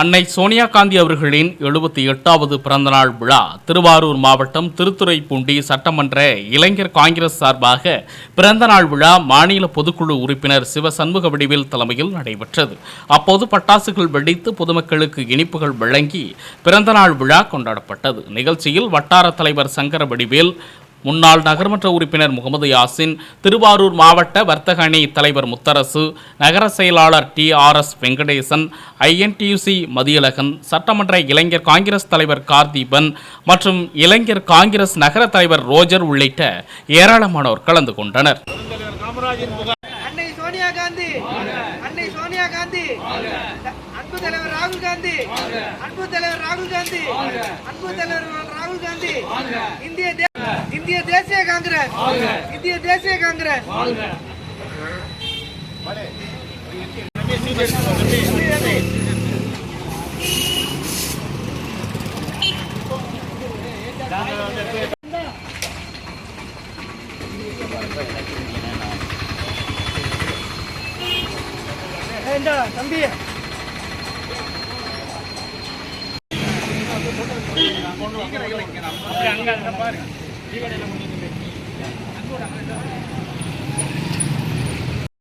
அன்னை சோனியா காந்தி அவர்களின் 78வது பிறந்தநாள் விழா திருவாரூர் மாவட்டம் திருத்துறைப்பூண்டி சட்டமன்ற இளைஞர் காங்கிரஸ் சார்பாக பிறந்தநாள் விழா மாநில பொதுக்குழு உறுப்பினர் சிவ சண்முக வடிவேல் தலைமையில் நடைபெற்றது. அப்போது பட்டாசுகள் வெடித்து பொதுமக்களுக்கு இனிப்புகள் வழங்கி பிறந்தநாள் விழா கொண்டாடப்பட்டது. நிகழ்ச்சியில் வட்டார தலைவர் சங்கர வடிவேல், முன்னாள் நகர்மன்ற உறுப்பினர் முகமது யாசின், திருவாரூர் மாவட்ட வர்த்தக அணி தலைவர் முத்தரசு, நகர செயலாளர் TRS வெங்கடேசன், INTUC மதியழகன், சட்டமன்ற இளைஞர் காங்கிரஸ் தலைவர் கார்தீபன் மற்றும் இளைஞர் காங்கிரஸ் நகர தலைவர் ரோஜர் உள்ளிட்ட ஏராளமானோர் கலந்து கொண்டனர். அன்னை சோனியா காந்தி, அன்னை சோனியா காந்தி, அன்பு தலைவர் ராகுல் காந்தி, அன்பு தலைவர் ராகுல் காந்தி, அன்பு தலைவர் ராகுல் காந்தி, இந்திய தேசிய காங்கிரஸ், இந்திய தேசிய காங்கிரஸ். தம்பி அங்க பாருங்க.